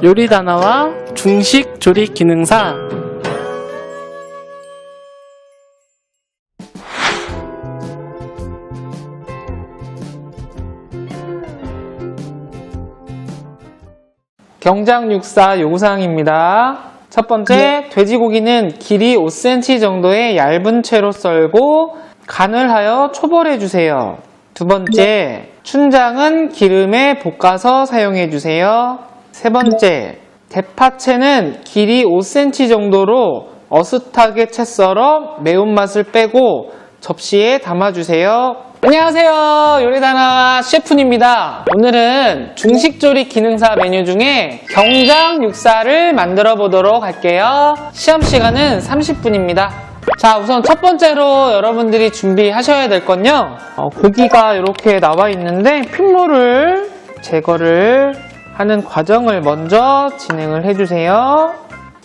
요리다나와 중식 조리 기능사. 경장육사 요구사항입니다. 첫 번째, 돼지고기는 길이 5cm 정도의 얇은 채로 썰고 간을 하여 초벌해 주세요. 두 번째, 춘장은 기름에 볶아서 사용해 주세요. 세 번째, 대파채는 길이 5cm 정도로 어슷하게 채 썰어 매운맛을 빼고 접시에 담아주세요. 안녕하세요, 요리다나 셰프입니다. 오늘은 중식조리 기능사 메뉴 중에 경장육사를 만들어 보도록 할게요. 시험시간은 30분입니다. 자, 우선 첫 번째로 여러분들이 준비하셔야 될 건요, 고기가 이렇게 나와 있는데 핏물을 제거를 하는 과정을 먼저 진행을 해주세요.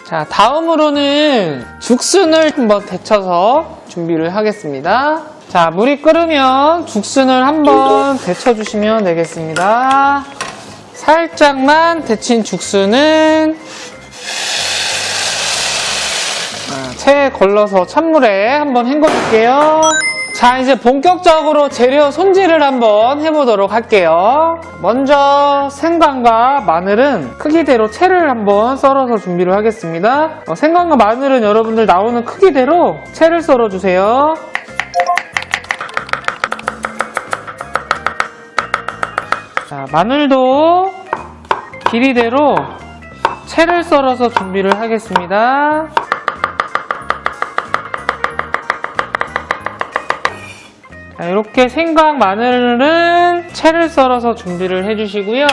자, 다음으로는 죽순을 한번 데쳐서 준비를 하겠습니다. 자, 물이 끓으면 죽순을 한번 데쳐주시면 되겠습니다. 살짝만 데친 죽순은 체에 걸러서 찬물에 한번 헹궈줄게요. 자, 이제 본격적으로 재료 손질을 한번 해보도록 할게요. 먼저 생강과 마늘은 크기대로 채를 한번 썰어서 준비를 하겠습니다. 생강과 마늘은 여러분들 나오는 크기대로 채를 썰어주세요. 자, 마늘도 길이대로 채를 썰어서 준비를 하겠습니다. 자, 이렇게 생강, 마늘은 채를 썰어서 준비를 해주시고요.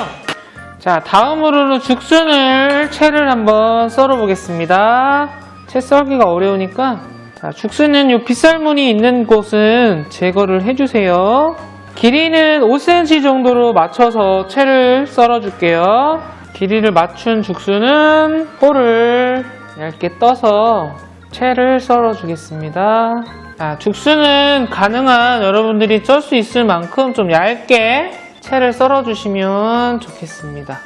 자, 다음으로는 죽순을 채를 한번 썰어 보겠습니다. 채 썰기가 어려우니까, 자, 죽순은 이 빗살무늬 있는 곳은 제거를 해주세요. 길이는 5cm 정도로 맞춰서 채를 썰어 줄게요. 길이를 맞춘 죽순은 홀을 얇게 떠서 채를 썰어 주겠습니다. 자, 죽순은 가능한 여러분들이 썰 수 있을 만큼 좀 얇게 채를 썰어 주시면 좋겠습니다.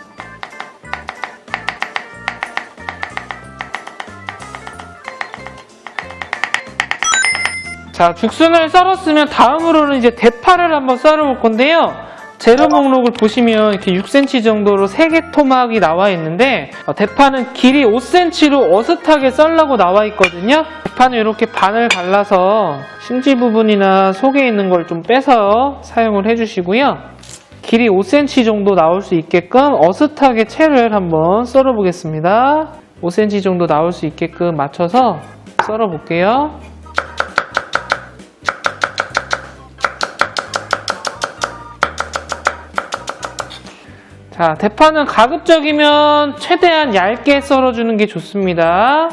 자, 죽순을 썰었으면 다음으로는 이제 대파를 한번 썰어 볼 건데요. 재료 목록을 보시면 이렇게 6cm 정도로 3개 토막이 나와 있는데, 대파는 길이 5cm로 어슷하게 썰라고 나와 있거든요. 대파는 이렇게 반을 갈라서 심지 부분이나 속에 있는 걸 좀 빼서 사용을 해주시고요. 길이 5cm 정도 나올 수 있게끔 어슷하게 채를 한번 썰어 보겠습니다. 5cm 정도 나올 수 있게끔 맞춰서 썰어 볼게요. 자, 대파는 가급적이면 최대한 얇게 썰어주는 게 좋습니다.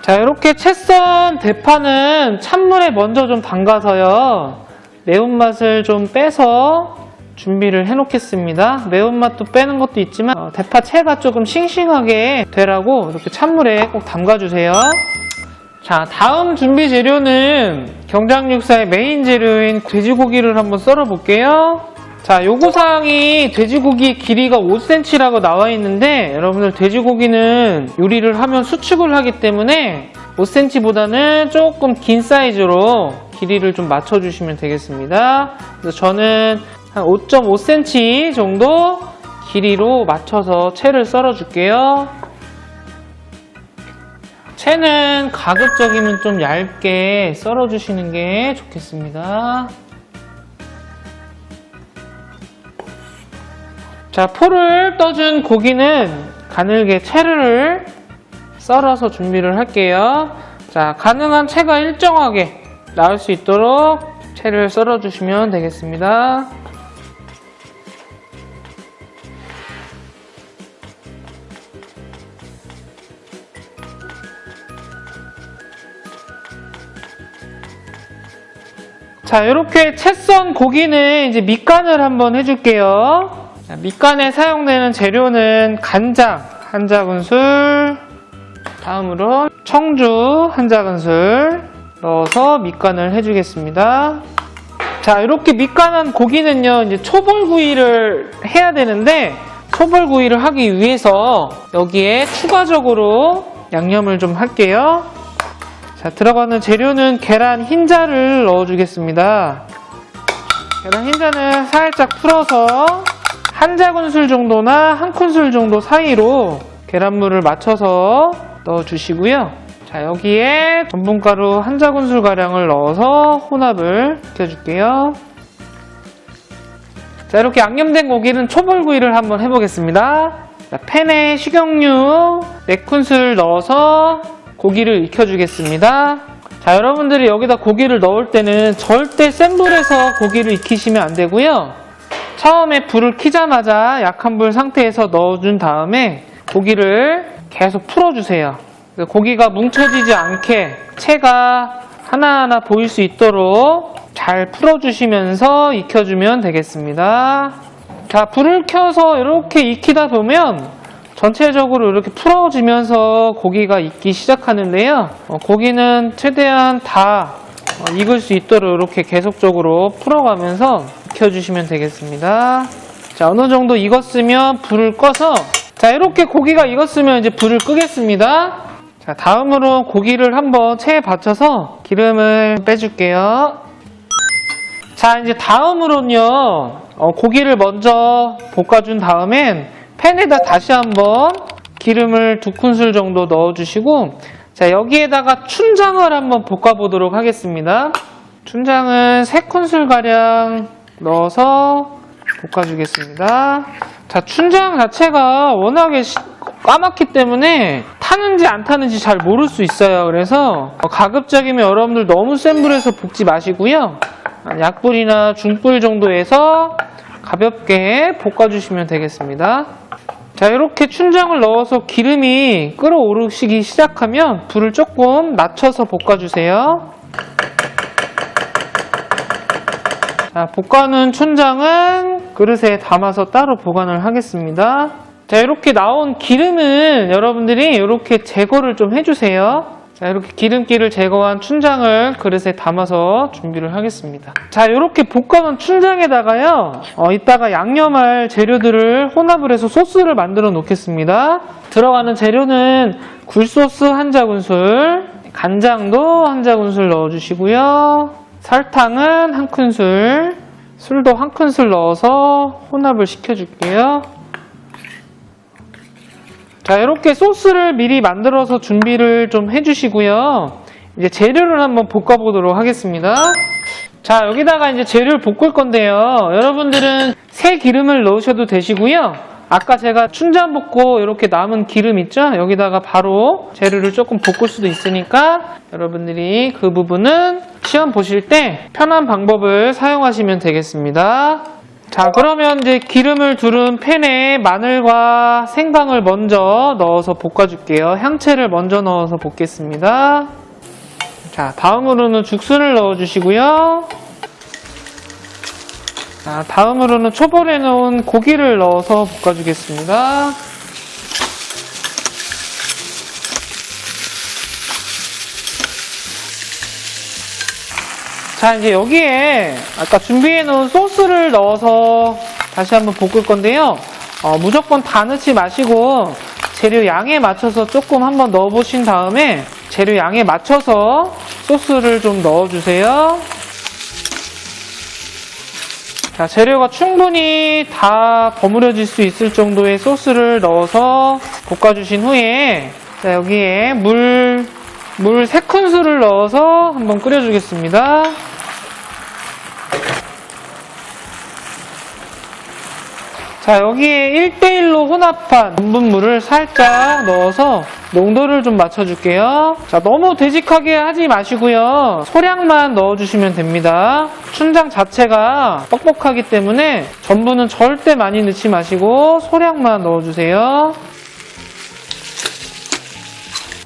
자, 이렇게 채 썬 대파는 찬물에 먼저 좀 담가서요, 매운맛을 좀 빼서 준비를 해 놓겠습니다. 매운맛도 빼는 것도 있지만 대파채가 조금 싱싱하게 되라고 이렇게 찬물에 꼭 담가주세요. 자, 다음 준비 재료는 경장육사의 메인 재료인 돼지고기를 한번 썰어 볼게요. 자, 요구사항이 돼지고기 길이가 5cm라고 나와 있는데, 여러분들 돼지고기는 요리를 하면 수축을 하기 때문에 5cm보다는 조금 긴 사이즈로 길이를 좀 맞춰주시면 되겠습니다. 그래서 저는 한 5.5cm 정도 길이로 맞춰서 채를 썰어 줄게요. 채는 가급적이면 좀 얇게 썰어 주시는 게 좋겠습니다. 자, 포를 떠준 고기는 가늘게 채를 썰어서 준비를 할게요. 자, 가능한 채가 일정하게 나올 수 있도록 채를 썰어 주시면 되겠습니다. 자, 이렇게 채 썬 고기는 이제 밑간을 한번 해줄게요. 자, 밑간에 사용되는 재료는 간장 한 작은술, 다음으로 청주 한 작은술 넣어서 밑간을 해주겠습니다. 자, 이렇게 밑간한 고기는요, 이제 초벌구이를 해야 되는데, 초벌구이를 하기 위해서 여기에 추가적으로 양념을 좀 할게요. 자, 들어가는 재료는 계란 흰자를 넣어주겠습니다. 계란 흰자는 살짝 풀어서 한 작은술 정도나 한 큰술 정도 사이로 계란물을 맞춰서 넣어주시고요. 자, 여기에 전분가루 한 작은술가량을 넣어서 혼합을 시켜줄게요. 자, 이렇게 양념된 고기는 초벌구이를 한번 해보겠습니다. 자, 팬에 식용유 4큰술 넣어서 고기를 익혀주겠습니다. 자, 여러분들이 여기다 고기를 넣을 때는 절대 센 불에서 고기를 익히시면 안 되고요. 처음에 불을 켜자마자 약한 불 상태에서 넣어준 다음에 고기를 계속 풀어주세요. 고기가 뭉쳐지지 않게 채가 하나하나 보일 수 있도록 잘 풀어주시면서 익혀주면 되겠습니다. 자, 불을 켜서 이렇게 익히다 보면 전체적으로 이렇게 풀어지면서 고기가 익기 시작하는데요. 고기는 최대한 다 익을 수 있도록 이렇게 계속적으로 풀어가면서 익혀주시면 되겠습니다. 자, 어느 정도 익었으면 불을 꺼서, 자, 이렇게 고기가 익었으면 이제 불을 끄겠습니다. 자, 다음으로 고기를 한번 체에 받쳐서 기름을 빼줄게요. 자, 이제 다음으로는요, 고기를 먼저 볶아준 다음엔 팬에다 다시 한번 기름을 2큰술 정도 넣어주시고, 자, 여기에다가 춘장을 한번 볶아보도록 하겠습니다. 춘장은 3큰술가량 넣어서 볶아주겠습니다. 자, 춘장 자체가 워낙에 까맣기 때문에 타는지 안 타는지 잘 모를 수 있어요. 그래서 가급적이면 여러분들 너무 센 불에서 볶지 마시고요. 약불이나 중불 정도에서 가볍게 볶아주시면 되겠습니다. 자, 이렇게 춘장을 넣어서 기름이 끓어오르기 시작하면 불을 조금 낮춰서 볶아주세요. 자, 볶아놓은 춘장은 그릇에 담아서 따로 보관을 하겠습니다. 자, 이렇게 나온 기름은 여러분들이 이렇게 제거를 좀 해주세요. 자, 이렇게 기름기를 제거한 춘장을 그릇에 담아서 준비를 하겠습니다. 자, 이렇게 볶아놓은 춘장에다가요, 이따가 양념할 재료들을 혼합을 해서 소스를 만들어 놓겠습니다. 들어가는 재료는 굴소스 한 작은술, 간장도 한 작은술 넣어주시고요. 설탕은 한 큰술, 술도 한 큰술 넣어서 혼합을 시켜줄게요. 자, 이렇게 소스를 미리 만들어서 준비를 좀 해주시고요. 이제 재료를 한번 볶아보도록 하겠습니다. 자, 여기다가 이제 재료를 볶을 건데요. 여러분들은 새 기름을 넣으셔도 되시고요. 아까 제가 춘장 볶고 이렇게 남은 기름 있죠? 여기다가 바로 재료를 조금 볶을 수도 있으니까 여러분들이 그 부분은 시험 보실 때 편한 방법을 사용하시면 되겠습니다. 자, 그러면 이제 기름을 두른 팬에 마늘과 생강을 먼저 넣어서 볶아줄게요. 향채를 먼저 넣어서 볶겠습니다. 자, 다음으로는 죽순을 넣어주시고요. 자, 다음으로는 초벌해 놓은 고기를 넣어서 볶아주겠습니다. 자, 이제 여기에 아까 준비해 놓은 소스를 넣어서 다시 한번 볶을 건데요. 무조건 다 넣지 마시고 재료 양에 맞춰서 조금 한번 넣어 보신 다음에 재료 양에 맞춰서 소스를 좀 넣어주세요. 자, 재료가 충분히 다 버무려질 수 있을 정도의 소스를 넣어서 볶아주신 후에, 자, 여기에 물 3큰술을 넣어서 한번 끓여주겠습니다. 자, 여기에 1:1로 혼합한 전분물을 살짝 넣어서 농도를 좀 맞춰줄게요. 자, 너무 되직하게 하지 마시고요. 소량만 넣어주시면 됩니다. 춘장 자체가 뻑뻑하기 때문에 전분은 절대 많이 넣지 마시고 소량만 넣어주세요.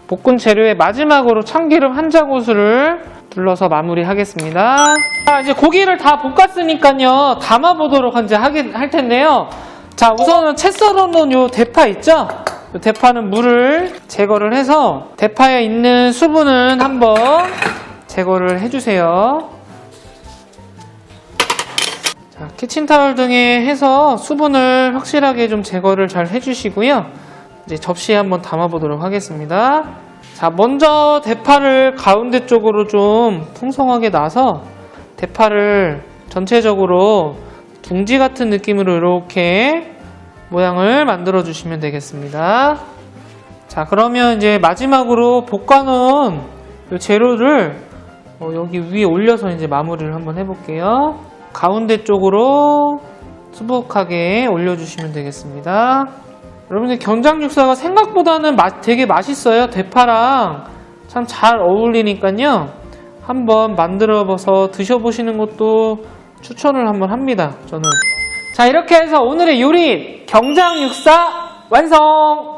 볶은 재료에 마지막으로 참기름 한 자구슬을 둘러서 마무리하겠습니다. 자, 이제 고기를 다 볶았으니까요. 담아보도록 이제 할 텐데요. 자, 우선은 채 썰어놓은 요 대파 있죠? 이 대파는 물을 제거를 해서 대파에 있는 수분은 한번 제거를 해주세요. 자, 키친타월 등에 해서 수분을 확실하게 좀 제거를 잘 해주시고요. 이제 접시에 한번 담아보도록 하겠습니다. 자, 먼저 대파를 가운데 쪽으로 좀 풍성하게 놔서 대파를 전체적으로 둥지 같은 느낌으로 이렇게 모양을 만들어 주시면 되겠습니다. 자, 그러면 이제 마지막으로 볶아놓은 이 재료를 여기 위에 올려서 이제 마무리를 한번 해볼게요. 가운데 쪽으로 수북하게 올려주시면 되겠습니다. 여러분들 견장육사가 생각보다는 되게 맛있어요. 대파랑 참 잘 어울리니까요. 한번 만들어서 드셔보시는 것도 추천을 한번 합니다. 저는. 자, 이렇게 해서 오늘의 요리 경장육사 완성!